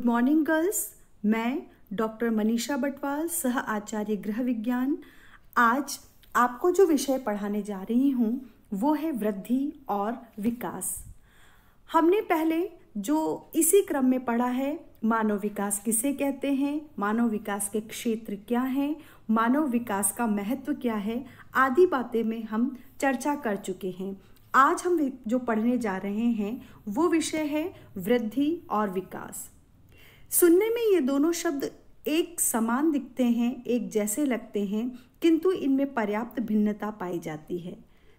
Morning girls, मैं doctor Manisha Batwal, सह आचार्य गृह विज्ञान। आज आपको जो विषय पढ़ाने जा रही हूँ वो है वृद्धि और विकास। हमने पहले जो इसी क्रम में पढ़ा है, मानव विकास किसे कहते हैं, मानव विकास के क्षेत्र क्या हैं, मानव विकास का महत्व क्या है, आदि बातें में हम चर्चा कर चुके हैं। आज हम जो पढ़ने जा रहे हैं वो विषय है वृद्धि और विकास। सुनने में ये दोनों शब्द एक समान दिखते हैं, एक जैसे लगते हैं, किंतु इनमें पर्याप्त भिन्नता पाई जाती है।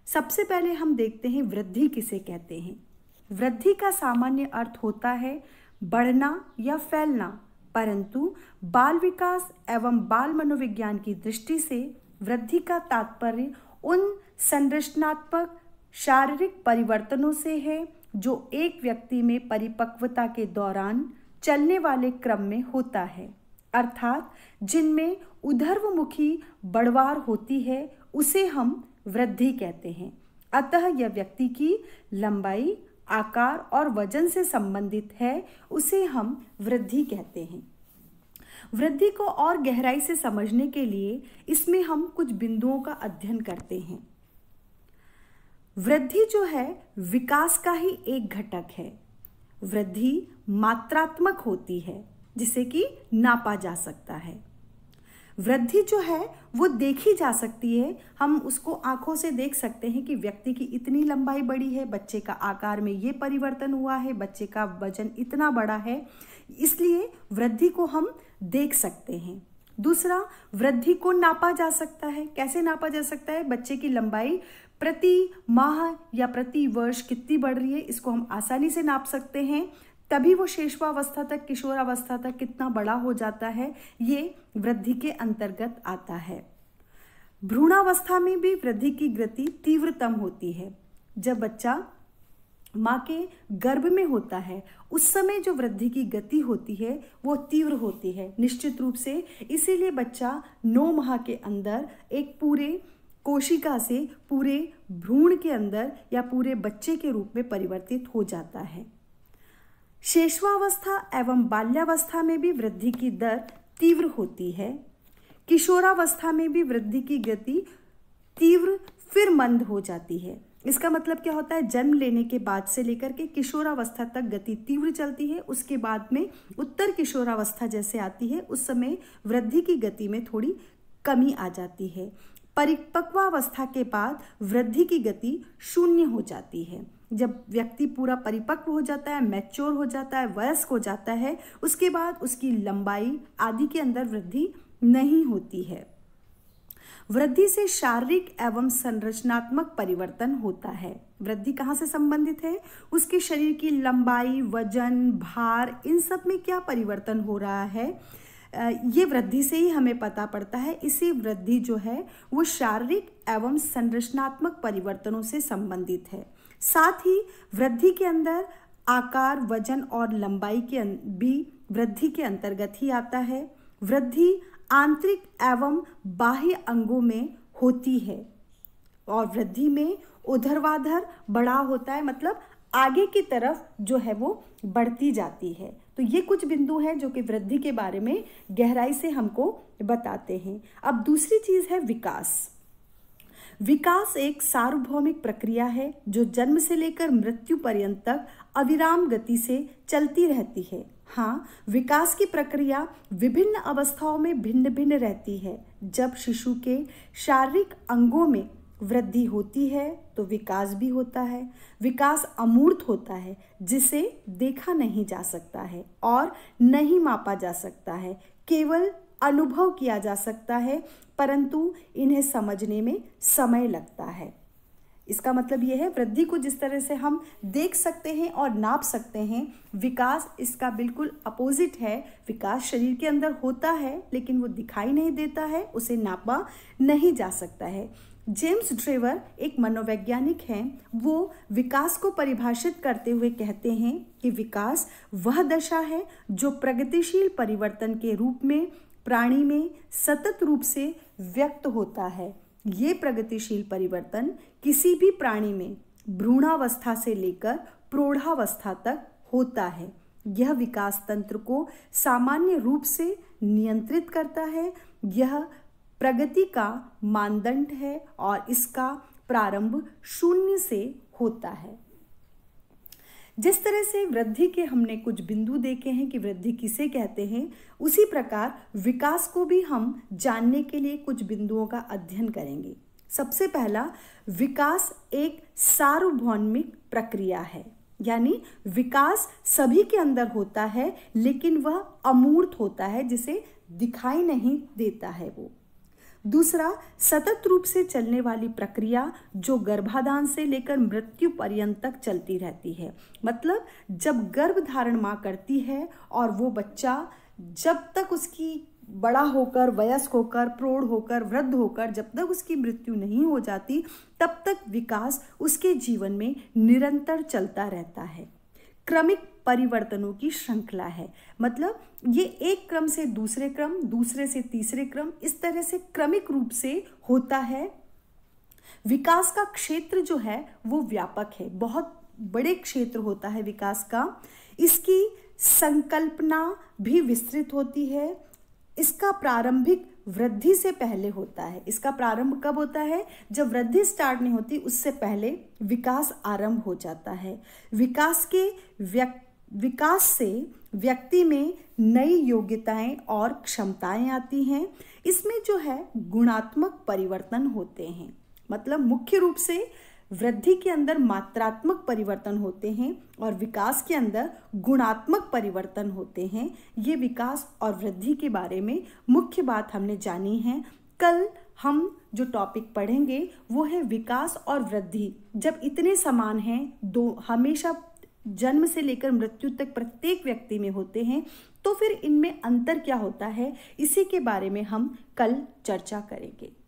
सबसे पहले हम देखते हैं वृद्धि किसे कहते हैं। वृद्धि का सामान्य अर्थ होता है बढ़ना या फैलना, परंतु बाल विकास एवं बाल मनोविज्ञान की दृष्टि से वृद्धि का तात्पर्य उन संरचनात्मक शारीरिक परिवर्तनों से है जो एक व्यक्ति में परिपक्वता के दौरान चलने वाले क्रम में होता है, अर्थात जिनमें ऊर्ध्वमुखी बढ़वार होती है, उसे हम वृद्धि कहते हैं। अतः यह व्यक्ति की लंबाई, आकार और वजन से संबंधित है, उसे हम वृद्धि कहते हैं। वृद्धि को और गहराई से समझने के लिए इसमें हम कुछ बिंदुओं का अध्ययन करते हैं। वृद्धि जो है विकास का ही एक घटक है। वृद्धि मात्रात्मक होती है, जिसे कि नापा जा सकता है। वृद्धि जो है वो देखी जा सकती है, हम उसको आंखों से देख सकते हैं कि व्यक्ति की इतनी लंबाई बढ़ी है, बच्चे का आकार में ये परिवर्तन हुआ है, बच्चे का वजन इतना बड़ा है, इसलिए वृद्धि को हम देख सकते हैं। दूसरा, वृद्धि को नापा जा सकता है। कैसे नापा जा सकता है? बच्चे की लंबाई प्रति माह या प्रति वर्ष कितनी बढ़ रही है, इसको हम आसानी से नाप सकते हैं। तभी वो शेषवावस्था तक, किशोरावस्था तक कितना बड़ा हो जाता है, ये वृद्धि के अंतर्गत आता है। भ्रूणावस्था में भी वृद्धि की गति तीव्रतम होती है। जब बच्चा माँ के गर्भ में होता है, उस समय जो वृद्धि की गति होती है वो तीव्र होती है निश्चित रूप से। इसीलिए बच्चा 9 माह के अंदर एक पूरे कोशिका से पूरे भ्रूण के अंदर या पूरे बच्चे के रूप में परिवर्तित हो जाता है। शेषवावस्था एवं बाल्यावस्था में भी वृद्धि की दर तीव्र होती है। किशोरावस्था में भी वृद्धि की गति तीव्र फिर मंद हो जाती है। इसका मतलब क्या होता है? जन्म लेने के बाद से लेकर के किशोरावस्था तक गति तीव्र चलती है, उसके बाद में उत्तर किशोरावस्था जैसे आती है, उस समय वृद्धि की गति में थोड़ी कमी आ जाती है। परिपक्वावस्था के बाद वृद्धि की गति शून्य हो जाती है। जब व्यक्ति पूरा परिपक्व हो जाता है, मैच्योर हो जाता है, वयस्क हो जाता है, उसके बाद उसकी लंबाई आदि के अंदर वृद्धि नहीं होती है। वृद्धि से शारीरिक एवं संरचनात्मक परिवर्तन होता है। वृद्धि कहाँ से संबंधित है? उसके शरीर की लंबाई, वजन, भार, इन सब में क्या परिवर्तन हो रहा है, ये वृद्धि से ही हमें पता पड़ता है। इसी वृद्धि जो है वो शारीरिक एवं संरचनात्मक परिवर्तनों से संबंधित है। साथ ही वृद्धि के अंदर आकार, वजन और लंबाई के भी वृद्धि के अंतर्गत ही आता है। वृद्धि आंतरिक एवं बाह्य अंगों में होती है और वृद्धि में ऊर्ध्वाधर बढ़ाव होता है, मतलब आगे की तरफ जो है वो बढ़ती जाती है। तो ये कुछ बिंदु हैं जो कि वृद्धि के बारे में गहराई से हमको बताते हैं। अब दूसरी चीज है विकास। विकास एक सार्वभौमिक प्रक्रिया है जो जन्म से लेकर मृत्यु पर्यंत तक अविराम गति से चलती रहती है। हाँ, विकास की प्रक्रिया विभिन्न अवस्थाओं में भिन्न भिन्न रहती है। जब शिशु के शारीरिक अंगों में वृद्धि होती है तो विकास भी होता है। विकास अमूर्त होता है, जिसे देखा नहीं जा सकता है और नहीं मापा जा सकता है, केवल अनुभव किया जा सकता है, परंतु इन्हें समझने में समय लगता है। इसका मतलब यह है, वृद्धि को जिस तरह से हम देख सकते हैं और नाप सकते हैं, विकास इसका बिल्कुल अपोजिट है। विकास शरीर के अंदर होता है लेकिन वो दिखाई नहीं देता है, उसे नापा नहीं जा सकता है। जेम्स ड्रेवर एक मनोवैज्ञानिक हैं, वो विकास को परिभाषित करते हुए कहते हैं कि विकास वह दशा है जो प्रगतिशील परिवर्तन के रूप में प्राणी में सतत रूप से व्यक्त होता है। ये प्रगतिशील परिवर्तन किसी भी प्राणी में भ्रूणावस्था से लेकर प्रौढ़ावस्था तक होता है। यह विकास तंत्र को सामान्य रूप से नियंत्रित करता है। यह प्रगति का मानदंड है और इसका प्रारंभ 0 से होता है। जिस तरह से वृद्धि के हमने कुछ बिंदु देखे हैं कि वृद्धि किसे कहते हैं, उसी प्रकार विकास को भी हम जानने के लिए कुछ बिंदुओं का अध्ययन करेंगे। सबसे पहला, विकास एक सार्वभौमिक प्रक्रिया है, यानी विकास सभी के अंदर होता है लेकिन वह अमूर्त होता है, जिसे दिखाई नहीं देता है वो। दूसरा, सतत रूप से चलने वाली प्रक्रिया जो गर्भाधान से लेकर मृत्यु पर्यंत तक चलती रहती है। मतलब जब गर्भ धारण माँ करती है और वो बच्चा जब तक उसकी बड़ा होकर, वयस्क होकर, प्रौढ़ होकर, वृद्ध होकर, जब तक उसकी मृत्यु नहीं हो जाती, तब तक विकास उसके जीवन में निरंतर चलता रहता है। क्रमिक परिवर्तनों की श्रृंखला है। मतलब ये एक क्रम से दूसरे क्रम, दूसरे से तीसरे क्रम, इस तरह से क्रमिक रूप से होता है। विकास का क्षेत्र जो है वो व्यापक है, बहुत बड़े क्षेत्र होता है विकास का। इसकी संकल्पना भी विस्तृत होती है। इसका प्रारंभिक वृद्धि से पहले होता है। इसका प्रारंभ कब होता है? जब वृद्धि स्टार्ट नहीं होती उससे पहले विकास आरंभ हो जाता है। विकास से व्यक्ति में नई योग्यताएं और क्षमताएं आती हैं। इसमें जो है गुणात्मक परिवर्तन होते हैं। मतलब मुख्य रूप से वृद्धि के अंदर मात्रात्मक परिवर्तन होते हैं और विकास के अंदर गुणात्मक परिवर्तन होते हैं। ये विकास और वृद्धि के बारे में मुख्य बात हमने जानी है। कल हम जो टॉपिक पढ़ेंगे वो है विकास और वृद्धि। जब इतने समान हैं, दो हमेशा जन्म से लेकर मृत्यु तक प्रत्येक व्यक्ति में होते हैं, तो फिर इनमें अंतर क्या होता है, इसी के बारे में हम कल चर्चा करेंगे।